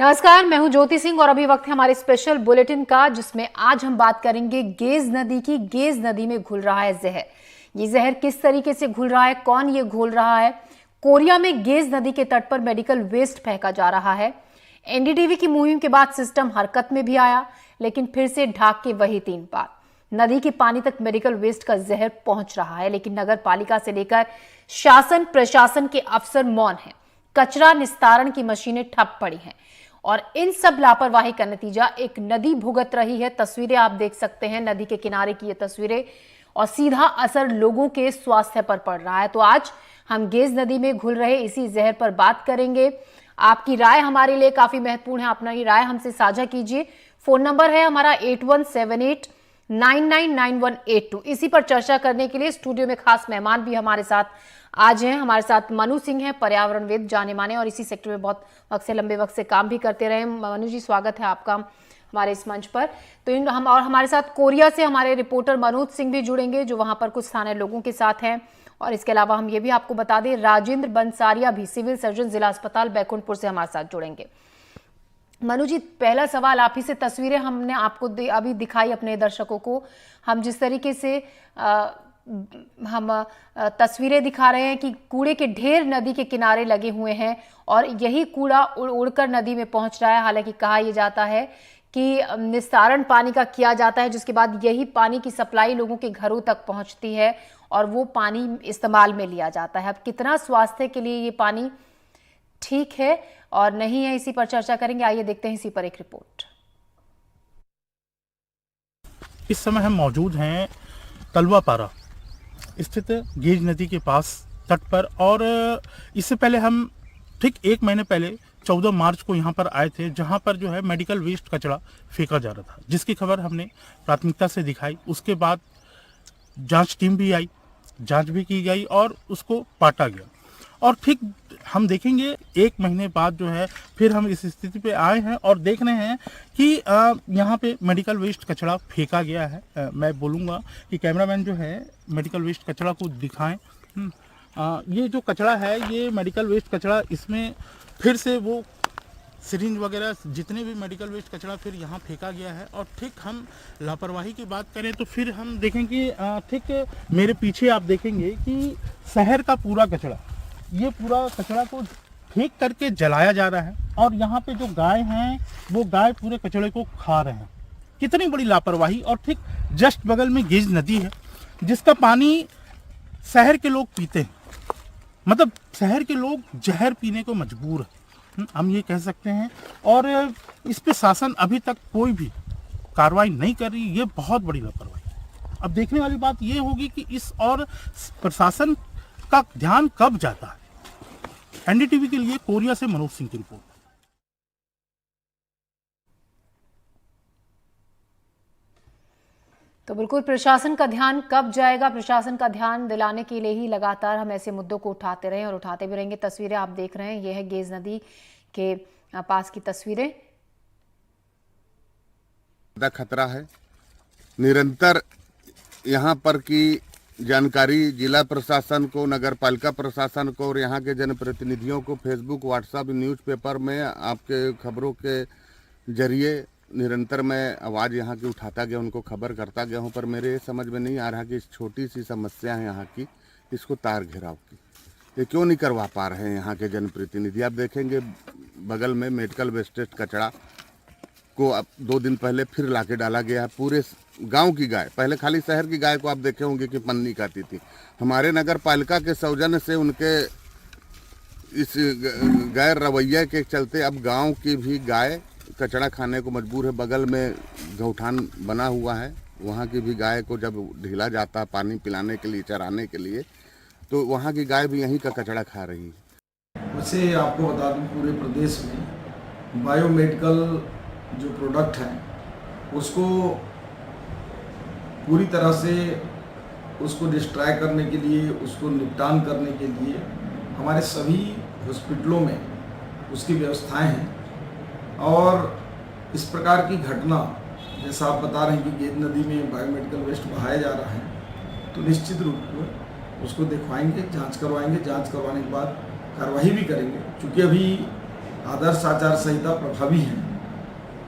नमस्कार, मैं हूं ज्योति सिंह और अभी वक्त है हमारे स्पेशल बुलेटिन का, जिसमें आज हम बात करेंगे गेज नदी की। गेज नदी में घुल रहा है जहर। ये जहर किस तरीके से घुल रहा है, कौन ये घोल रहा है? कोरिया में गेज नदी के तट पर मेडिकल वेस्ट फेंका जा रहा है। एनडीटीवी की मुहिम के बाद सिस्टम हरकत में भी आया, लेकिन फिर से ढाक के वही 3 बार। नदी के पानी तक मेडिकल वेस्ट का जहर पहुंच रहा है, लेकिन नगर पालिका से लेकर शासन प्रशासन के अफसर मौन हैं। कचरा निस्तारण की मशीनें ठप पड़ी हैं और इन सब लापरवाही का नतीजा एक नदी भुगत रही है। तस्वीरें आप देख सकते हैं, नदी के किनारे की ये तस्वीरें, और सीधा असर लोगों के स्वास्थ्य पर पड़ रहा है। तो आज हम गेज नदी में घुल रहे इसी जहर पर बात करेंगे। आपकी राय हमारे लिए काफी महत्वपूर्ण है, अपना ही राय हमसे साझा कीजिए। फोन नंबर है हमारा 8178999182। इसी पर चर्चा करने के लिए स्टूडियो में खास मेहमान भी हमारे साथ आज हैं। हमारे साथ मनु सिंह हैं, पर्यावरणविद जाने माने, और इसी सेक्टर में बहुत वक्त से, लंबे वक्त से काम भी करते रहे। मनु जी, स्वागत है आपका हमारे इस मंच पर। तो हमारे साथ कोरिया से हमारे रिपोर्टर मनोज सिंह भी जुड़ेंगे, जो वहां पर कुछ स्थानीय लोगों के साथ हैं। और इसके अलावा हम ये भी आपको बता दें, राजेंद्र बंसारिया भी, सिविल सर्जन, जिला अस्पताल बैकुंठपुर से हमारे साथ जुड़ेंगे। मनु जी, पहला सवाल आप ही से। तस्वीरें हमने आपको अभी दिखाई अपने दर्शकों को। हम जिस तरीके से हम तस्वीरें दिखा रहे हैं कि कूड़े के ढेर नदी के किनारे लगे हुए हैं और यही कूड़ा उड़कर नदी में पहुंच रहा है। हालांकि कहा यह जाता है कि निस्तारण पानी का किया जाता है, जिसके बाद यही पानी की सप्लाई लोगों के घरों तक पहुंचती है और वो पानी इस्तेमाल में लिया जाता है। अब कितना स्वास्थ्य के लिए ये पानी ठीक है और नहीं है, इसी पर चर्चा करेंगे। आइए देखते हैं इसी पर एक रिपोर्ट। इस समय हम मौजूद हैं तलवापारा स्थित गेज नदी के पास तट पर, और इससे पहले हम ठीक 1 महीने पहले 14 मार्च को यहाँ पर आए थे, जहाँ पर जो है मेडिकल वेस्ट कचरा फेंका जा रहा था, जिसकी खबर हमने प्राथमिकता से दिखाई। उसके बाद जांच टीम भी आई, जांच भी की गई और उसको पाटा गया। और ठीक हम देखेंगे 1 महीने बाद जो है फिर हम इस स्थिति पे आए हैं और देख रहे हैं कि यहाँ पे मेडिकल वेस्ट कचरा फेंका गया है। मैं बोलूँगा कि कैमरामैन जो है मेडिकल वेस्ट कचरा को दिखाएं। ये जो कचरा है, ये मेडिकल वेस्ट कचरा, इसमें फिर से वो सिरिंज वगैरह जितने भी मेडिकल वेस्ट कचरा फिर यहाँ फेंका गया है। और ठीक हम लापरवाही की बात करें तो फिर हम देखेंगे, ठीक मेरे पीछे आप देखेंगे कि शहर का पूरा कचरा, ये पूरा कचरा को फेंक करके जलाया जा रहा है और यहाँ पे जो गाय हैं वो गाय पूरे कचरे को खा रहे हैं। कितनी बड़ी लापरवाही। और ठीक जस्ट बगल में गेज नदी है, जिसका पानी शहर के लोग पीते हैं, मतलब शहर के लोग जहर पीने को मजबूर है, हम ये कह सकते हैं। और इस पे शासन अभी तक कोई भी कार्रवाई नहीं कर रही, ये बहुत बड़ी लापरवाही। अब देखने वाली बात ये होगी कि इस और प्रशासन का ध्यान कब जाता है। एनडीटीवी के लिए कोरिया से मनोज सिंह की रिपोर्ट। तो बिल्कुल, प्रशासन का ध्यान कब जाएगा? प्रशासन का ध्यान दिलाने के लिए ही लगातार हम ऐसे मुद्दों को उठाते रहे और उठाते भी रहेंगे। तस्वीरें आप देख रहे हैं, ये है गेज नदी के पास की तस्वीरें। खतरा है। निरंतर यहाँ पर की जानकारी जिला प्रशासन को, नगर पालिका प्रशासन को और यहाँ के जनप्रतिनिधियों को फेसबुक, व्हाट्सएप, न्यूज़पेपर में आपके खबरों के जरिए निरंतर मैं आवाज़ यहाँ की उठाता गया, उनको खबर करता गया हूँ। पर मेरे समझ में नहीं आ रहा कि इस छोटी सी समस्या है यहाँ की, इसको तार घेराव की, ये क्यों नहीं करवा पा रहे हैं यहाँ के जनप्रतिनिधि। आप देखेंगे बगल में मेडिकल वेस्टेज कचरा को अब 2 दिन पहले फिर लाके डाला गया है। पूरे गांव की गाय, पहले खाली शहर की गाय को आप देखे होंगे कि पन्नी खाती थी। हमारे नगर पालिका के सौजन्य से, उनके इस गैर रवैये के चलते अब गांव की भी गाय कचरा खाने को मजबूर है। बगल में गौठान बना हुआ है, वहाँ की भी गाय को जब ढीला जाता है पानी पिलाने के लिए, चराने के लिए, तो वहाँ की गाय भी यहीं का कचरा खा रही है। वैसे आपको बता दूं, पूरे प्रदेश में बायोमेडिकल जो प्रोडक्ट है उसको पूरी तरह से उसको डिस्ट्रॉय करने के लिए, उसको निपटान करने के लिए हमारे सभी हॉस्पिटलों में उसकी व्यवस्थाएं हैं। और इस प्रकार की घटना, जैसा आप बता रहे हैं कि गेज नदी में बायोमेडिकल वेस्ट बहाया जा रहा है, तो निश्चित रूप में उसको दिखवाएंगे, जांच करवाएंगे, जांच करवाने के बाद कार्रवाई भी करेंगे। चूँकि अभी आदर्श आचार संहिता प्रभावी है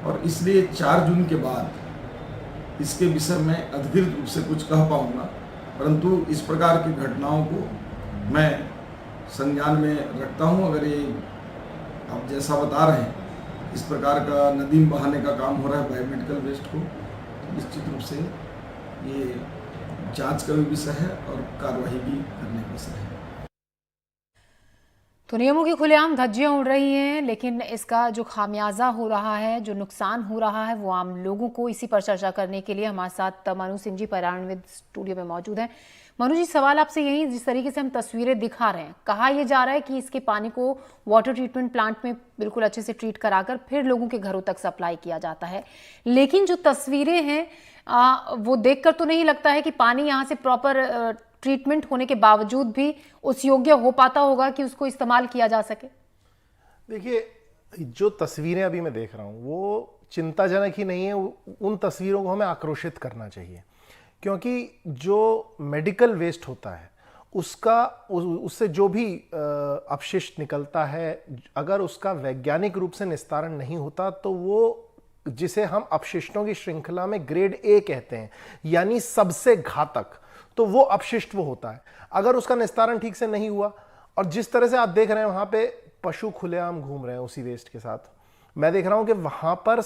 और इसलिए 4 जून के बाद इसके विषय में अधिकृत रूप से कुछ कह पाऊंगा, परंतु इस प्रकार की घटनाओं को मैं संज्ञान में रखता हूं। अगर ये आप जैसा बता रहे हैं इस प्रकार का नदी में बहाने का काम हो रहा है बायोमेडिकल वेस्ट को, तो निश्चित रूप से ये जांच का भी विषय है और कार्रवाई भी करने का विषय है। तो नियमों की खुलेआम धज्जियां उड़ रही हैं, लेकिन इसका जो खामियाजा हो रहा है, जो नुकसान हो रहा है, वो आम लोगों को, इसी पर चर्चा करने के लिए हमारे साथ मनु सिंह जी पर्यावरणविद स्टूडियो में मौजूद हैं। मनु जी, सवाल आपसे यही, जिस तरीके से हम तस्वीरें दिखा रहे हैं, कहा यह जा रहा है कि इसके पानी को वाटर ट्रीटमेंट प्लांट में बिल्कुल अच्छे से ट्रीट कराकर फिर लोगों के घरों तक सप्लाई किया जाता है, लेकिन जो तस्वीरें हैं वो देखकर तो नहीं लगता है कि पानी यहाँ से प्रॉपर ट्रीटमेंट होने के बावजूद भी उस योग्य हो पाता होगा कि उसको इस्तेमाल किया जा सके। देखिए, जो तस्वीरें अभी मैं देख रहा हूँ वो चिंताजनक ही नहीं है, उन तस्वीरों को हमें आक्रोशित करना चाहिए, क्योंकि जो मेडिकल वेस्ट होता है उससे जो भी अपशिष्ट निकलता है, अगर उसका वैज्ञानिक रूप से निस्तारण नहीं होता तो वो, जिसे हम अपशिष्टों की श्रृंखला में ग्रेड ए कहते हैं, यानी सबसे घातक, तो वो अपशिष्ट वो होता है। अगर उसका निस्तारण ठीक से नहीं हुआ, और जिस तरह से आप देख रहे हैं वहां पे पशु खुलेआम घूम रहे हैं उसी वेस्ट के साथ, मैं देख रहा हूं कि वहां पर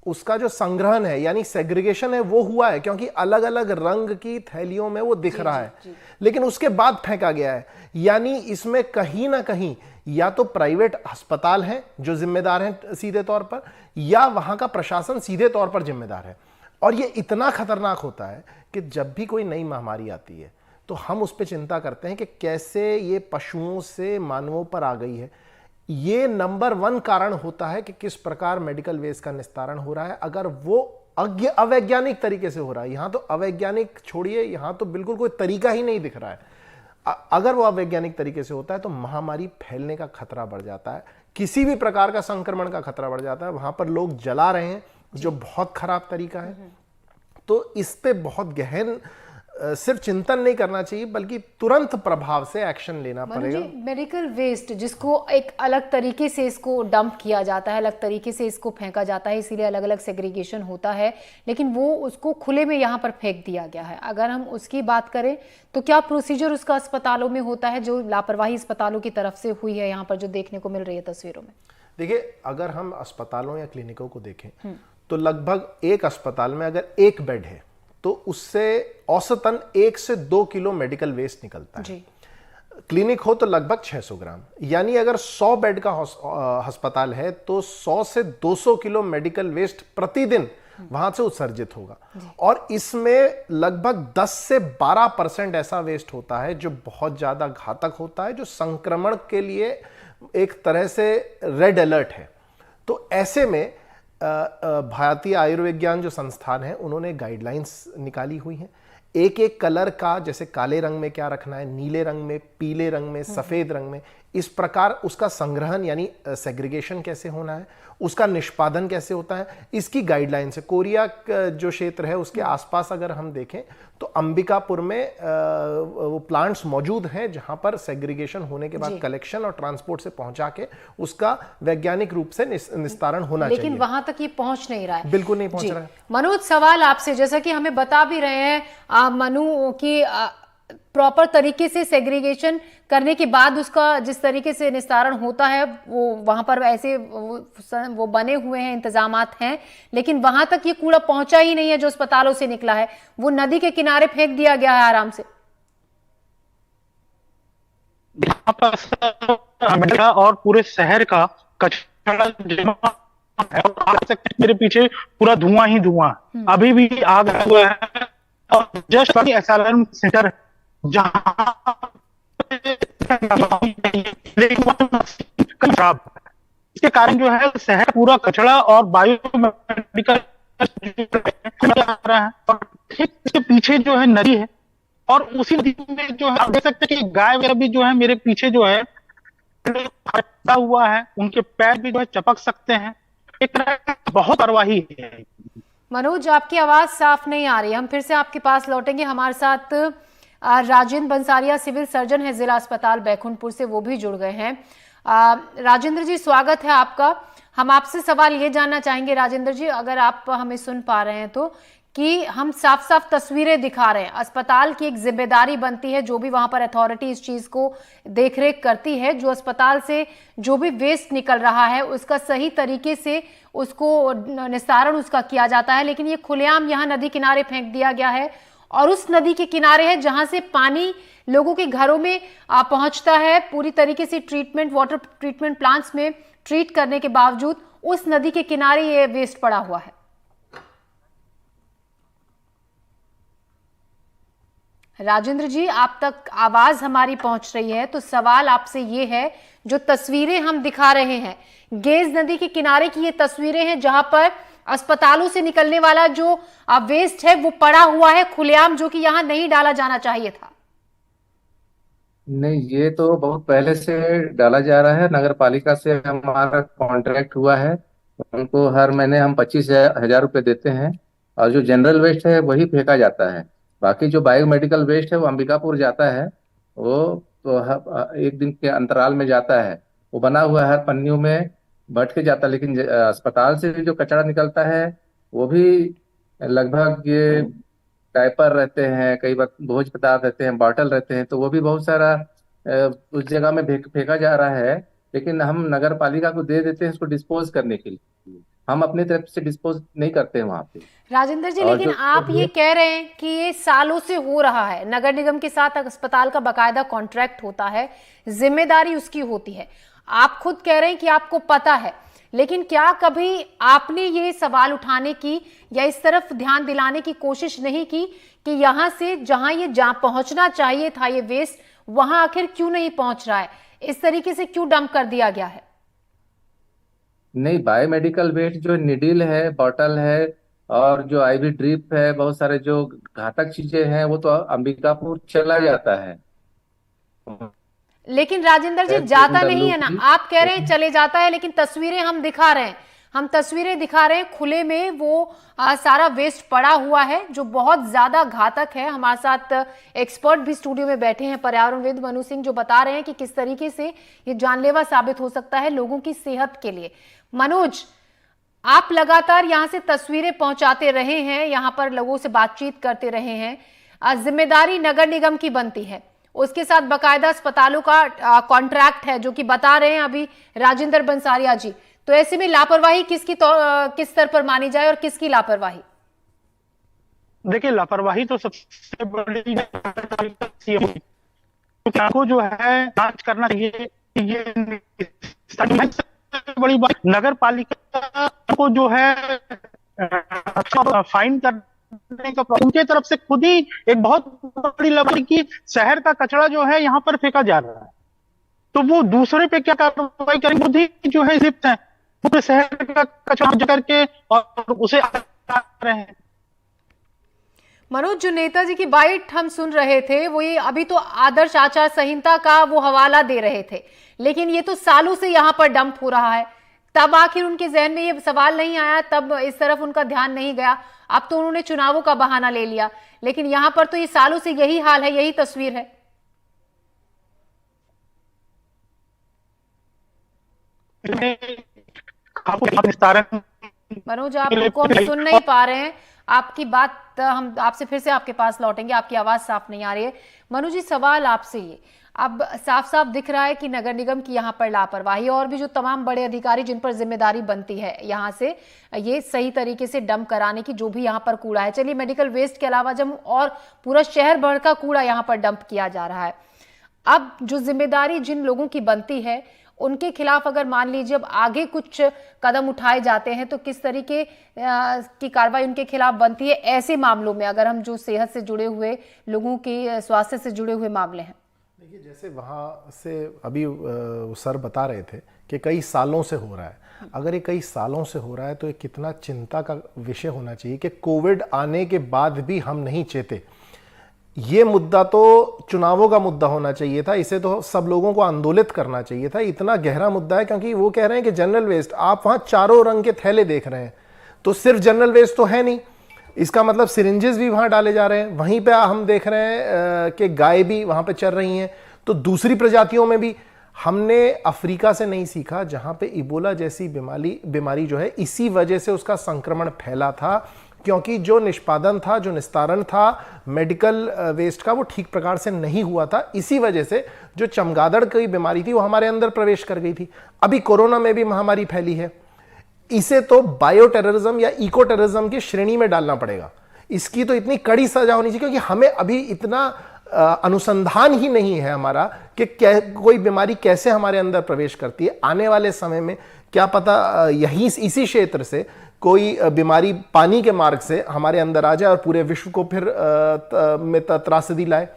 उसका जो संग्रहण है यानी सेग्रीगेशन है वो हुआ है, क्योंकि अलग अलग रंग की थैलियों में वो दिख रहा है, लेकिन उसके बाद फेंका गया है। यानी इसमें कहीं ना कहीं या तो प्राइवेट अस्पताल हैं जो जिम्मेदार हैं सीधे तौर पर, या वहां का प्रशासन सीधे तौर पर जिम्मेदार है। और ये इतना खतरनाक होता है कि जब भी कोई नई महामारी आती है तो हम उस पर चिंता करते हैं कि कैसे ये पशुओं से मानवों पर आ गई है। ये नंबर 1 कारण होता है कि किस प्रकार मेडिकल वेस्ट का निस्तारण हो रहा है। अगर वो अवैज्ञानिक तरीके से हो रहा है, यहां तो अवैज्ञानिक छोड़िए, यहां तो बिल्कुल कोई तरीका ही नहीं दिख रहा है। अगर वो अवैज्ञानिक तरीके से होता है तो महामारी फैलने का खतरा बढ़ जाता है, किसी भी प्रकार का संक्रमण का खतरा बढ़ जाता है। वहां पर लोग जला रहे हैं जो बहुत खराब तरीका है। तो इस पे बहुत गहन सिर्फ चिंतन नहीं करना चाहिए, बल्कि तुरंत प्रभाव से एक्शन लेना पड़ेगा। मेडिकल वेस्ट जिसको एक अलग तरीके से इसको डंप किया जाता है, अलग तरीके से इसको फेंका जाता है, इसीलिए अलग अलग सेग्रीगेशन होता है, लेकिन वो उसको खुले में यहाँ पर फेंक दिया गया है। अगर हम उसकी बात करें तो क्या प्रोसीजर उसका अस्पतालों में होता है, जो लापरवाही अस्पतालों की तरफ से हुई है यहाँ पर जो देखने को मिल रही है तस्वीरों में? देखिए, अगर हम अस्पतालों या क्लिनिकों को देखें तो लगभग एक अस्पताल में अगर एक बेड है तो उससे औसतन 1 से 2 किलो मेडिकल वेस्ट निकलता है। जी। क्लिनिक हो तो लगभग 600 ग्राम, यानी अगर 100 बेड का अस्पताल है तो 100 से 200 किलो मेडिकल वेस्ट प्रतिदिन वहां से उत्सर्जित होगा। और इसमें लगभग 10 से 12% ऐसा वेस्ट होता है जो बहुत ज्यादा घातक होता है, जो संक्रमण के लिए एक तरह से रेड अलर्ट है। तो ऐसे में भारतीय आयुर्विज्ञान जो संस्थान है उन्होंने गाइडलाइंस निकाली हुई हैं, एक एक कलर का, जैसे काले रंग में क्या रखना है, नीले रंग में, पीले रंग में, सफेद रंग में, इस प्रकार उसका संग्रहण यानी सेग्रीगेशन कैसे होना है, उसका निष्पादन कैसे होता है, इसकी गाइडलाइंस है। कोरिया जो क्षेत्र है उसके आसपास अगर हम देखें तो अंबिकापुर में वो प्लांट्स मौजूद हैं जहां पर सेग्रीगेशन होने के बाद कलेक्शन और ट्रांसपोर्ट से पहुंचा के उसका वैज्ञानिक रूप से निस्तारण होना चाहिए, लेकिन वहां तक ये पहुंच नहीं रहा है। बिल्कुल नहीं पहुंच रहा है। मनोज, सवाल आपसे, जैसा कि हमें बता भी रहे हैं मनु की प्रॉपर तरीके से सेग्रीगेशन करने के बाद उसका जिस तरीके से निस्तारण होता है वो वहां पर ऐसे वो बने हुए हैं, इंतजामात हैं, लेकिन वहां तक ये कूड़ा पहुंचा ही नहीं है जो अस्पतालों से निकला है, वो नदी के किनारे फेंक दिया गया है आराम से। यहाँ पर और पूरे शहर का कचरा जमा है और मेरे पीछे पूरा धुआं ही धुआं, अभी भी आग हुआ है। और जस्ट एसएलआर सेंटर जहां खराब, इसके कारण जो है शहर पूरा कचरा और बायोमेडिकल रहा है। और ठीक इसके पीछे जो है नदी है और उसी नदी में जो है आप देख सकते हैं कि गाय वगैरह भी जो है मेरे पीछे जो है खड़ा हुआ है, उनके पैर भी जो है चपक सकते हैं। एक तरह बहुत परवाही है। मनोज, आपकी आवाज साफ नहीं आ रही, हम फिर से आपके पास लौटेंगे। हमारे साथ राजेंद्र बंसारिया सिविल सर्जन है जिला अस्पताल बैकुंठपुर से, वो भी जुड़ गए हैं। राजेंद्र जी, स्वागत है आपका। हम आपसे सवाल ये जानना चाहेंगे राजेंद्र जी, अगर आप हमें सुन पा रहे हैं तो, कि हम साफ साफ तस्वीरें दिखा रहे हैं, अस्पताल की एक जिम्मेदारी बनती है, जो भी वहां पर अथॉरिटी इस चीज को देखरेख करती है, जो अस्पताल से जो भी वेस्ट निकल रहा है उसका सही तरीके से उसको निस्तारण उसका किया जाता है। लेकिन ये खुलेआम यहाँ नदी किनारे फेंक दिया गया है, और उस नदी के किनारे है जहां से पानी लोगों के घरों में पहुंचता है, पूरी तरीके से ट्रीटमेंट, वाटर ट्रीटमेंट प्लांट्स में ट्रीट करने के बावजूद उस नदी के किनारे ये वेस्ट पड़ा हुआ है। राजेंद्र जी, आप तक आवाज हमारी पहुंच रही है, तो सवाल आपसे ये है, जो तस्वीरें हम दिखा रहे हैं, गेज नदी के किनारे की ये तस्वीरें हैं जहां पर अस्पतालों से निकलने वाला जो वेस्ट है वो पड़ा हुआ है खुलेआम, जो कि यहां नहीं डाला जाना चाहिए था। नहीं, ये तो बहुत पहले से डाला जा रहा है। नगर पालिका से हमारा कॉन्ट्रैक्ट हुआ है, उनको हर महीने हम 25,000 रुपये देते हैं, और जो जनरल वेस्ट है वही फेंका जाता है। बाकी जो बायोमेडिकल वेस्ट है वो अंबिकापुर जाता है, वो तो एक दिन के अंतराल में जाता है, वो बना हुआ है, हर पन्नियों में बट के जाता है। लेकिन अस्पताल से जो कचरा निकलता है वो भी लगभग ये डायपर रहते हैं, कई बार भोज पदार्थ रहते हैं, बॉटल रहते हैं, तो वो भी बहुत सारा उस जगह में फेंका जा रहा है। लेकिन हम नगर पालिका को दे देते हैं इसको डिस्पोज करने के लिए, हम अपनी तरफ से डिस्पोज नहीं करते हैं वहां पे। राजेंद्र जी, लेकिन आप ये कह रहे हैं कि ये सालों से हो रहा है, नगर निगम के साथ अस्पताल का बाकायदा कॉन्ट्रैक्ट होता है, जिम्मेदारी उसकी होती है, आप खुद कह रहे हैं कि आपको पता है, लेकिन क्या कभी आपने ये सवाल उठाने की या इस तरफ ध्यान दिलाने की कोशिश नहीं की कि यहां से जहां ये पहुंचना चाहिए था ये वेस्ट, वहां आखिर क्यों नहीं पहुंच रहा है, इस तरीके से क्यों डंप कर दिया गया है? नहीं, बायोमेडिकल वेस्ट जो निडिल है, बॉटल है, और जो आईवी ड्रिप है, बहुत सारे जो घातक चीजें हैं, वो तो अंबिकापुर चला जाता है। लेकिन राजेंद्र जी, जाता नहीं है ना, आप कह रहे हैं चले जाता है, लेकिन तस्वीरें हम दिखा रहे हैं, हम तस्वीरें दिखा रहे हैं, खुले में वो सारा वेस्ट पड़ा हुआ है, जो बहुत ज्यादा घातक है। हमारे साथ एक्सपर्ट भी स्टूडियो में बैठे हैं, पर्यावरणविद मनु सिंह, जो बता रहे हैं कि किस तरीके से ये जानलेवा साबित हो सकता है लोगों की सेहत के लिए। मनोज, आप लगातार यहां से तस्वीरें पहुंचाते रहे हैं, यहां पर लोगों से बातचीत करते रहे हैं, जिम्मेदारी नगर निगम की बनती है, उसके साथ बाकायदा अस्पतालों का कॉन्ट्रैक्ट है, जो कि बता रहे हैं अभी राजेंद्र बंसारिया जी। तो ऐसे में लापरवाही किस स्तर पर मानी जाए, और किसकी लापरवाही? देखिए, लापरवाही तो सबसे बड़ी को जो है जांच करना चाहिए। ये बड़ी बात, नगर पालिका को जो है फाइन करने का, उनके तरफ से खुद ही एक बहुत बड़ी लापरवाही की शहर का कचरा जो है यहाँ पर फेंका जा रहा है, तो वो दूसरे पे क्या कार्रवाई करेंगे? खुद ही जो है लिप्त है, पूरे शहर का कचरा करके और उसे रहे हैं। मनोज, जो नेताजी की बाइट हम सुन रहे थे, वो ये अभी तो आदर्श आचार संहिता का वो हवाला दे रहे थे, लेकिन ये तो सालों से यहाँ पर डंप हो रहा है, तब आखिर उनके जहन में ये सवाल नहीं आया, तब इस तरफ उनका ध्यान नहीं गया। अब तो उन्होंने चुनावों का बहाना ले लिया, लेकिन यहाँ पर तो ये सालों से यही हाल है, यही तस्वीर है। मनोज, आपको हम सुन नहीं पा रहे हैं, आपकी बात, हम आपसे फिर से आपके पास लौटेंगे, आपकी आवाज साफ नहीं आ रही है। मनोज जी, सवाल आपसे ये, अब साफ साफ दिख रहा है कि नगर निगम की यहाँ पर लापरवाही, और भी जो तमाम बड़े अधिकारी जिन पर जिम्मेदारी बनती है यहाँ से ये सही तरीके से डंप कराने की, जो भी यहाँ पर कूड़ा है, चलिए मेडिकल वेस्ट के अलावा जब और पूरा शहर भर का कूड़ा यहाँ पर डंप किया जा रहा है, अब जो जिम्मेदारी जिन लोगों की बनती है उनके खिलाफ अगर मान लीजिए अब आगे कुछ कदम उठाए जाते हैं, तो किस तरीके की कार्रवाई उनके खिलाफ बनती है ऐसे मामलों में, अगर हम जो सेहत से जुड़े हुए लोगों के स्वास्थ्य से जुड़े हुए मामले हैं? देखिए, जैसे वहाँ से अभी सर बता रहे थे कि कई सालों से हो रहा है, अगर ये कई सालों से हो रहा है तो ये कितना चिंता का विषय होना चाहिए कि कोविड आने के बाद भी हम नहीं चेते। ये मुद्दा तो चुनावों का मुद्दा होना चाहिए था, इसे तो सब लोगों को आंदोलित करना चाहिए था, इतना गहरा मुद्दा है। क्योंकि वो कह रहे हैं कि जनरल वेस्ट, आप वहाँ चारों रंग के थैले देख रहे हैं, तो सिर्फ जनरल वेस्ट तो है नहीं, इसका मतलब सिरिंजेस भी वहाँ डाले जा रहे हैं। वहीं पे हम देख रहे हैं कि गाय भी वहाँ पे चल रही हैं, तो दूसरी प्रजातियों में भी हमने अफ्रीका से नहीं सीखा, जहां पे इबोला जैसी बीमारी जो है इसी वजह से उसका संक्रमण फैला था, क्योंकि जो निष्पादन था, जो निस्तारण था मेडिकल वेस्ट का, वो ठीक प्रकार से नहीं हुआ था। इसी वजह से जो चमगादड़ की बीमारी थी वो हमारे अंदर प्रवेश कर गई थी। अभी कोरोना में भी महामारी फैली है। इसे तो बायो टेररिज्म या इको टेररिज्म की श्रेणी में डालना पड़ेगा। इसकी तो इतनी कड़ी सजा होनी चाहिए, क्योंकि हमें अभी इतना अनुसंधान ही नहीं है हमारा कि कोई बीमारी कैसे हमारे अंदर प्रवेश करती है। आने वाले समय में क्या पता यही इसी क्षेत्र से कोई बीमारी पानी के मार्ग से हमारे अंदर आ जाए और पूरे विश्व को फिर में त्रासदी लाए।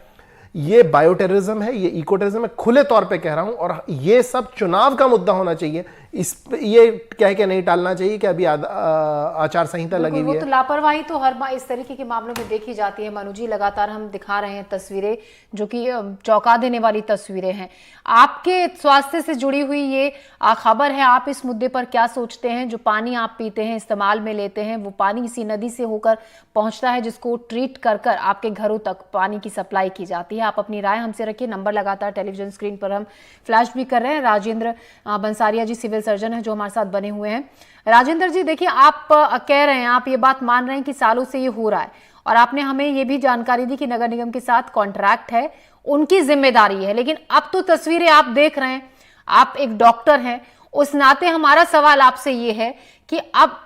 ये बायो टेररिज्म है, ये इको टेररिज्म है, खुले तौर पे कह रहा हूं। और ये सब चुनाव का मुद्दा होना चाहिए। ये कह के नहीं टालना चाहिए कि अभी आचार संहिता लगी हुई है। तो लापरवाही तो हर बार इस तरीके के मामलों में देखी जाती है मनु जी। लगातार हम दिखा रहे हैं तस्वीरें जो कि चौंका देने वाली तस्वीरें हैं। आपके स्वास्थ्य से जुड़ी हुई ये खबर है, आप इस मुद्दे पर क्या सोचते हैं? जो पानी आप पीते हैं, इस्तेमाल में लेते हैं, वो पानी इसी नदी से होकर पहुंचता है जिसको ट्रीट कर कर आपके घरों तक पानी की सप्लाई की जाती है। आप अपनी राय हमसे रखिए। नंबर लगातार टेलीविजन स्क्रीन पर हम फ्लैश भी कर रहे हैं। राजेंद्र बंसारिया जी सिविल सर्जन है जो हमारे साथ बने हुए हैं। राजेंद्र जी, देखिए, आप कह रहे हैं, आप ये बात मान रहे हैं कि सालों से ये हो रहा है, और आपने हमें ये भी जानकारी दी कि नगर निगम के साथ कॉन्ट्रैक्ट है, उनकी जिम्मेदारी है। लेकिन अब तो तस्वीरें आप देख रहे हैं, आप एक डॉक्टर हैं, उस नाते हमारा सवाल आपसे ये है कि अब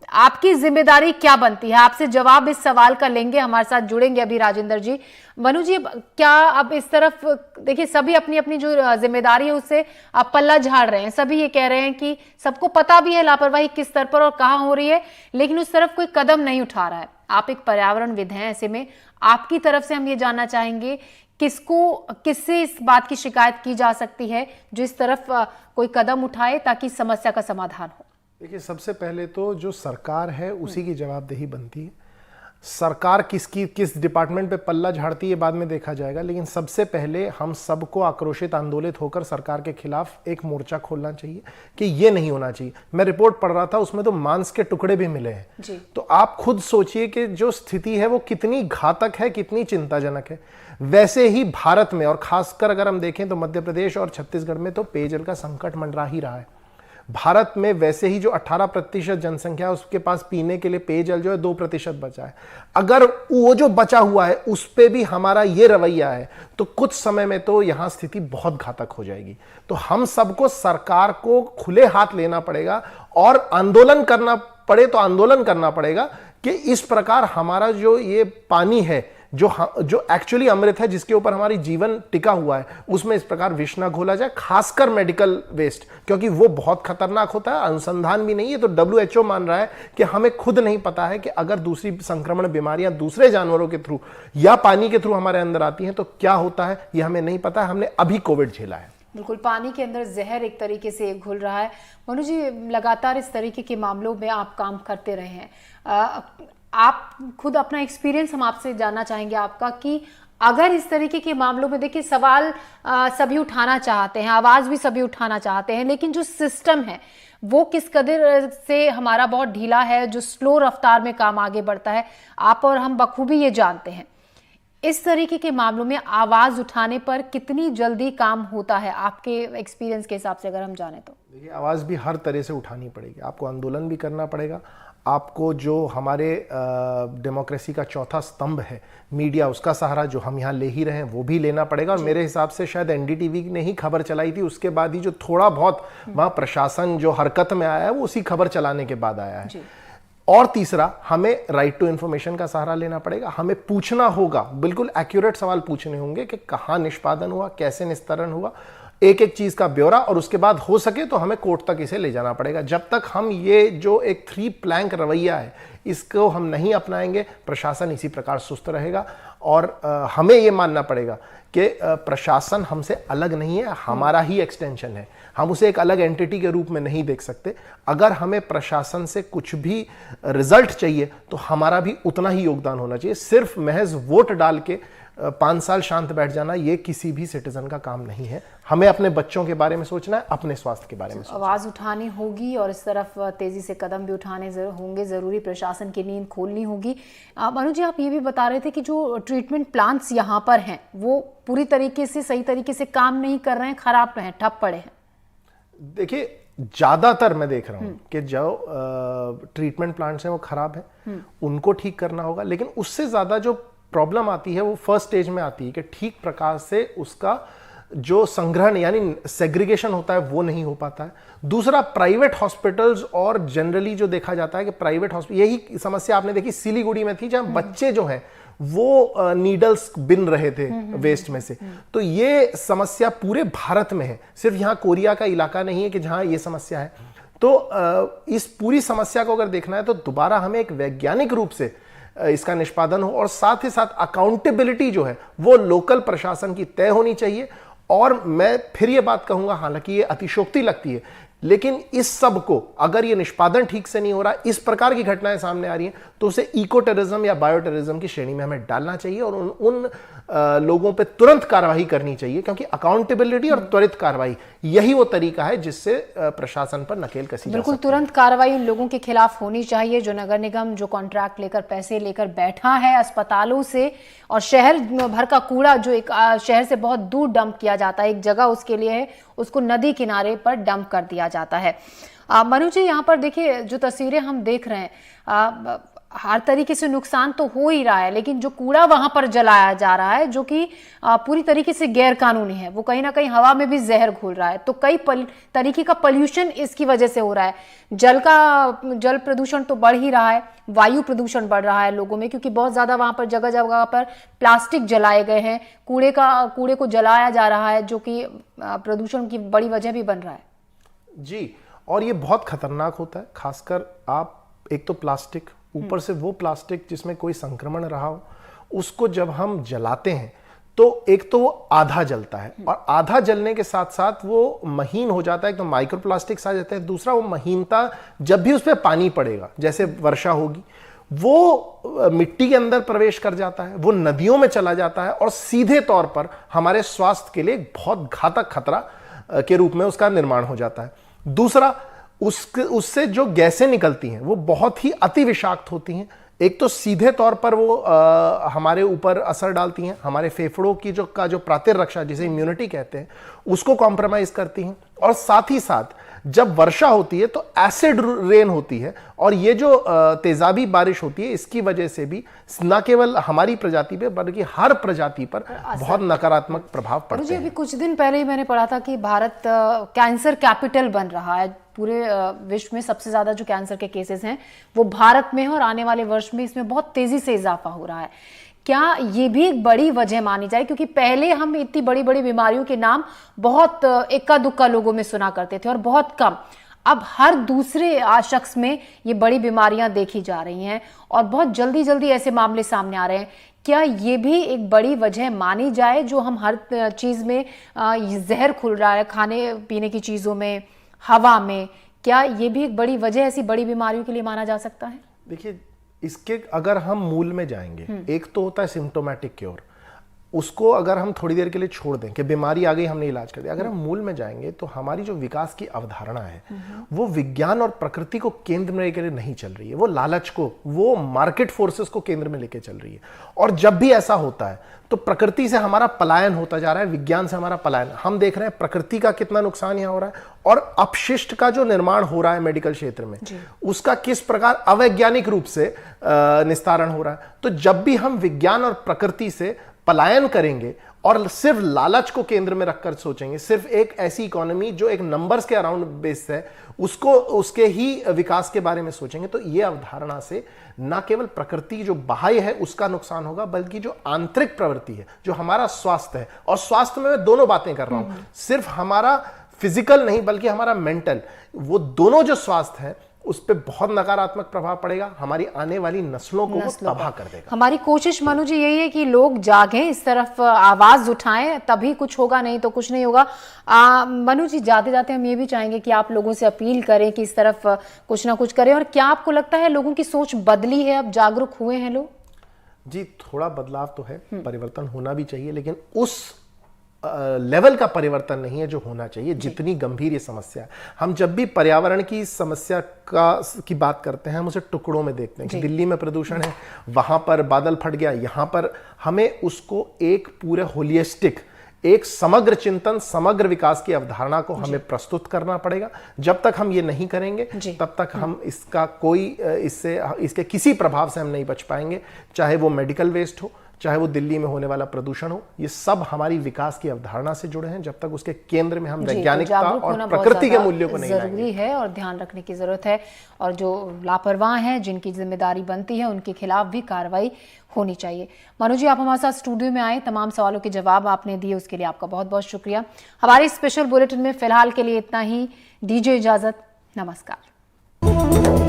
आपकी जिम्मेदारी क्या बनती है? आपसे जवाब इस सवाल का लेंगे, हमारे साथ जुड़ेंगे अभी राजेंद्र जी। मनु जी, क्या अब इस तरफ देखिए, सभी अपनी अपनी जो जिम्मेदारी है उससे आप पल्ला झाड़ रहे हैं। सभी ये कह रहे हैं कि सबको पता भी है लापरवाही किस स्तर पर और कहां हो रही है, लेकिन उस तरफ कोई कदम नहीं उठा रहा है। आप एक पर्यावरणविद हैं, ऐसे में आपकी तरफ से हम ये जानना चाहेंगे किससे इस बात की शिकायत की जा सकती है जो इस तरफ कोई कदम उठाए ताकि समस्या का समाधान हो? देखिए, सबसे पहले तो जो सरकार है उसी की जवाबदेही बनती है। सरकार किस डिपार्टमेंट पे पल्ला झाड़ती है बाद में देखा जाएगा, लेकिन सबसे पहले हम सबको आक्रोशित आंदोलित होकर सरकार के खिलाफ एक मोर्चा खोलना चाहिए कि ये नहीं होना चाहिए। मैं रिपोर्ट पढ़ रहा था, उसमें तो मांस के टुकड़े भी मिले हैं। तो आप खुद सोचिए कि जो स्थिति है वो कितनी घातक है, कितनी चिंताजनक है। वैसे ही भारत में, और खासकर अगर हम देखें तो मध्य प्रदेश और छत्तीसगढ़ में तो पेयजल का संकट मंडरा ही रहा है। भारत में वैसे ही जो 18% जनसंख्या है उसके पास पीने के लिए पेयजल जो है 2% बचा है। अगर वो जो बचा हुआ है उस पे भी हमारा ये रवैया है तो कुछ समय में तो यहां स्थिति बहुत घातक हो जाएगी। तो हम सबको सरकार को खुले हाथ लेना पड़ेगा और आंदोलन करना पड़े तो आंदोलन करना पड़ेगा कि इस प्रकार हमारा जो ये पानी है जो एक्चुअली अमृत है, जिसके ऊपर हमारी जीवन टिका हुआ है, उसमें इस प्रकार विष ना घोला जाए, खासकर मेडिकल वेस्ट, क्योंकि वो बहुत खतरनाक होता है। अनुसंधान भी नहीं है, तो WHO मान रहा है कि हमें खुद नहीं पता है कि अगर दूसरी संक्रमण बीमारियां दूसरे जानवरों के थ्रू या पानी के थ्रू हमारे अंदर आती हैं तो क्या होता है, ये हमें नहीं पता है। हमने अभी कोविड झेला है। बिल्कुल, पानी के अंदर जहर एक तरीके से घुल रहा है। मनु जी, लगातार इस तरीके के मामलों में आप काम करते रहे हैं, आप खुद अपना एक्सपीरियंस हम आपसे जानना चाहेंगे आपका कि अगर इस तरीके के मामलों में, देखिए, सवाल सभी उठाना चाहते हैं, आवाज भी सभी उठाना चाहते हैं, लेकिन जो सिस्टम है वो किस कदर से हमारा बहुत ढीला है, जो स्लो रफ्तार में काम आगे बढ़ता है, आप और हम बखूबी ये जानते हैं। इस तरीके के मामलों में आवाज उठाने पर कितनी जल्दी काम होता है आपके एक्सपीरियंस के हिसाब से अगर हम जाने तो? देखिए, आवाज भी हर तरह से उठानी पड़ेगी। आपको आंदोलन भी करना पड़ेगा, आपको जो हमारे डेमोक्रेसी का चौथा स्तंभ है मीडिया, उसका सहारा जो हम यहाँ ले ही रहे हैं वो भी लेना पड़ेगा। और मेरे हिसाब से शायद NDTV ने ही खबर चलाई थी, उसके बाद ही जो थोड़ा बहुत वहाँ प्रशासन जो हरकत में आया है वो उसी खबर चलाने के बाद आया है। और तीसरा, हमें राइट टू इन्फॉर्मेशन का सहारा लेना पड़ेगा। हमें पूछना होगा, बिल्कुल एक्यूरेट सवाल पूछने होंगे कि कहाँ निष्पादन हुआ, कैसे निस्तारण हुआ, एक एक चीज का ब्यौरा, और उसके बाद हो सके तो हमें कोर्ट तक इसे ले जाना पड़ेगा। जब तक हम ये जो एक 3 प्लैंक रवैया है इसको हम नहीं अपनाएंगे, प्रशासन इसी प्रकार सुस्त रहेगा। और हमें ये मानना पड़ेगा कि प्रशासन हमसे अलग नहीं है, हमारा ही एक्सटेंशन है। हम उसे एक अलग एंटिटी के रूप में नहीं देख सकते। अगर हमें प्रशासन से कुछ भी रिजल्ट चाहिए तो हमारा भी उतना ही योगदान होना चाहिए। सिर्फ महज वोट डाल के 5 साल शांत बैठ जाना, ये किसी भी सिटीजन का काम नहीं है। हमें अपने बच्चों के बारे में सोचना है, अपने स्वास्थ्य के बारे में सोचना है। आवाज उठानी होगी और इस तरफ तेजी से कदम भी उठाने होंगे, जरूरी प्रशासन की नींद खोलनी होगी। मनु जी, आप ये भी बता रहे थे कि जो ट्रीटमेंट प्लांट्स यहाँ पर हैं वो पूरी तरीके से सही तरीके से काम नहीं कर रहे हैं, खराब हैं, ठप पड़े हैं। देखिए, ज्यादातर मैं देख रहा हूं कि जो ट्रीटमेंट प्लांट्स हैं वो खराब है, उनको ठीक करना होगा। लेकिन उससे ज्यादा जो प्रॉब्लम आती है वो फर्स्ट स्टेज में आती है कि ठीक प्रकार से उसका जो संग्रहण यानी सेग्रीगेशन होता है वो नहीं हो पाता है। दूसरा, प्राइवेट हॉस्पिटल्स और जनरली जो देखा जाता है कि प्राइवेट हॉस्पिटल, यही समस्या आपने देखी सिलीगुड़ी में थी, जहां बच्चे जो हैं वो नीडल्स बिन रहे थे वेस्ट में से। तो ये समस्या पूरे भारत में है, सिर्फ यहाँ कोरिया का इलाका नहीं है कि जहां ये समस्या है। तो इस पूरी समस्या को अगर देखना है तो दोबारा हमें एक वैज्ञानिक रूप से इसका निष्पादन हो, और साथ ही साथ अकाउंटेबिलिटी जो है वो लोकल प्रशासन की तय होनी चाहिए। और मैं फिर ये बात कहूंगा, हालांकि ये अतिशोक्ति लगती है, लेकिन इस सब को अगर ये निष्पादन ठीक से नहीं हो रहा, इस प्रकार की घटनाएं सामने आ रही हैं, तो उसे इको टेररिज्म या बायो टेररिज्म की श्रेणी में हमें डालना चाहिए और उन लोगों पे तुरंत कार्रवाई करनी चाहिए, क्योंकि अकाउंटेबिलिटी और त्वरित कार्रवाई यही वो तरीका है जिससे प्रशासन पर नकेल कसी जा सकती है। बिल्कुल, तुरंत कार्रवाई उन लोगों के खिलाफ होनी चाहिए जो नगर निगम जो कॉन्ट्रैक्ट लेकर पैसे लेकर बैठा है अस्पतालों से, और शहर भर का कूड़ा जो एक शहर से बहुत दूर डंप किया जाता है, एक जगह उसके लिए है, उसको नदी किनारे पर डंप कर दिया जाता है। मनु जी, यहाँ पर देखिए जो तस्वीरें हम देख रहे हैं, हर तरीके से नुकसान तो हो ही रहा है, लेकिन जो कूड़ा वहां पर जलाया जा रहा है जो कि पूरी तरीके से गैर कानूनी है, वो कहीं ना कहीं हवा में भी जहर घोल रहा है। तो कई तरीके का पोल्यूशन इसकी वजह से हो रहा है। जल प्रदूषण तो बढ़ ही रहा है, वायु प्रदूषण बढ़ रहा है लोगों में, क्योंकि बहुत ज्यादा वहां पर जगह जगह पर प्लास्टिक जलाए गए हैं, कूड़े को जलाया जा रहा है, जो कि प्रदूषण की बड़ी वजह भी बन रहा है। जी, और ये बहुत खतरनाक होता है, खासकर आप एक तो प्लास्टिक, ऊपर से वो प्लास्टिक जिसमें कोई संक्रमण रहा हो, उसको जब हम जलाते हैं तो एक तो वो आधा जलता है, और आधा जलने के साथ साथ वो महीन हो जाता है, एक तो माइक्रोप्लास्टिक्स आ जाते हैं, दूसरा वो महीनता जब भी उस पर पानी पड़ेगा, जैसे वर्षा होगी, वो मिट्टी के अंदर प्रवेश कर जाता है, वो नदियों में चला जाता है, और सीधे तौर पर हमारे स्वास्थ्य के लिए एक बहुत घातक खतरा के रूप में उसका निर्माण हो जाता है। दूसरा, उससे जो गैसें निकलती हैं वो बहुत ही अति विषाक्त होती हैं। एक तो सीधे तौर पर वो हमारे ऊपर असर डालती हैं, हमारे फेफड़ों की जो प्रतिरक्षा जिसे इम्यूनिटी कहते हैं उसको कॉम्प्रोमाइज करती हैं, और साथ ही साथ जब वर्षा होती है तो एसिड रेन होती है, और ये जो तेजाबी बारिश होती है इसकी वजह से भी न केवल हमारी प्रजाति पे बल्कि हर प्रजाति पर बहुत नकारात्मक प्रभाव पड़ते हैं। अभी कुछ दिन पहले ही मैंने पढ़ा था कि भारत कैंसर कैपिटल बन रहा है, पूरे विश्व में सबसे ज्यादा जो कैंसर के केसेस हैं वो भारत में है, और आने वाले वर्ष में इसमें बहुत तेजी से इजाफा हो रहा है। क्या ये भी एक बड़ी वजह मानी जाए, क्योंकि पहले हम इतनी बड़ी बड़ी बीमारियों के नाम बहुत इक्का दुक्का लोगों में सुना करते थे और बहुत कम, अब हर दूसरे शख्स में ये बड़ी बीमारियां देखी जा रही हैं और बहुत जल्दी जल्दी ऐसे मामले सामने आ रहे हैं। क्या ये भी एक बड़ी वजह मानी जाए जो हम हर चीज में जहर खुल रहा है, खाने पीने की चीजों में, हवा में, क्या ये भी एक बड़ी वजह ऐसी बड़ी बीमारियों के लिए माना जा सकता है? देखिए, इसके अगर हम मूल में जाएंगे, एक तो होता है सिम्टोमेटिक क्योर, उसको अगर हम थोड़ी देर के लिए छोड़ दें कि बीमारी आ गई हमने इलाज कर दिया, अगर हम मूल में जाएंगे तो हमारी जो विकास की अवधारणा है वो विज्ञान और प्रकृति को केंद्र में लेकर नहीं चल रही है, वो लालच को, वो मार्केट फोर्सेस को केंद्र में लेकर चल रही है। और जब भी ऐसा होता है तो प्रकृति से हमारा पलायन होता जा रहा है, विज्ञान से हमारा पलायन। हम देख रहे हैं प्रकृति का कितना नुकसान यहां हो रहा है, और अपशिष्ट का जो निर्माण हो रहा है मेडिकल क्षेत्र में उसका किस प्रकार अवैज्ञानिक रूप से निस्तारण हो रहा है। तो जब भी हम विज्ञान और प्रकृति से पलायन करेंगे और सिर्फ लालच को केंद्र में रखकर सोचेंगे, सिर्फ एक ऐसी इकोनॉमी जो एक नंबर्स के अराउंड बेस्ड है उसको, उसके ही विकास के बारे में सोचेंगे, तो ये अवधारणा से न केवल प्रकृति जो बाह्य है उसका नुकसान होगा, बल्कि जो आंतरिक प्रवृत्ति है, जो हमारा स्वास्थ्य है, और स्वास्थ्य में मैं दोनों बातें कर रहा हूं, सिर्फ हमारा फिजिकल नहीं बल्कि हमारा मेंटल, वो दोनों जो स्वास्थ्य है उस पर बहुत नकारात्मक प्रभाव पड़ेगा, हमारी आने वाली नस्लों को तबाह कर देगा। हमारी कोशिश मनु जी यही है कि लोग जागें, इस तरफ आवाज उठाएं, तभी कुछ होगा, नहीं तो कुछ नहीं होगा। मनु जी, जाते जाते हम ये भी चाहेंगे कि आप लोगों से अपील करें कि इस तरफ कुछ ना कुछ करें, और क्या आपको लगता है लोगों की सोच बदली है, अब जागरूक हुए हैं लोग? जी थोड़ा बदलाव तो है, परिवर्तन होना भी चाहिए, लेकिन उस लेवल का परिवर्तन नहीं है जो होना चाहिए जितनी गंभीर ये समस्या है। हम जब भी पर्यावरण की समस्या की बात करते हैं, हम उसे टुकड़ों में देखते हैं कि दिल्ली में प्रदूषण है, वहां पर बादल फट गया, यहां पर हमें उसको एक पूरे होलिस्टिक, एक समग्र चिंतन, समग्र विकास की अवधारणा को हमें प्रस्तुत करना पड़ेगा। जब तक हम ये नहीं करेंगे तब तक हम इसका इसके किसी प्रभाव से हम नहीं बच पाएंगे, चाहे वो मेडिकल वेस्ट हो, चाहे वो दिल्ली में होने वाला प्रदूषण हो। ये सब हमारी विकास की अवधारणा से जुड़े हैं। जब तक उसके केंद्र में हम वैज्ञानिकता और प्रकृति के मूल्यों को नहीं लाएंगे, जरूरी है और ध्यान रखने की जरूरत है। और जो लापरवाह हैं, जिनकी जिम्मेदारी बनती है, उनके खिलाफ भी कार्रवाई होनी चाहिए। मनु जी, आप हमारे साथ स्टूडियो में आए, तमाम सवालों के जवाब आपने दिए, उसके लिए आपका बहुत बहुत शुक्रिया। हमारे स्पेशल बुलेटिन में फिलहाल के लिए इतना ही। दीजिए इजाजत, नमस्कार।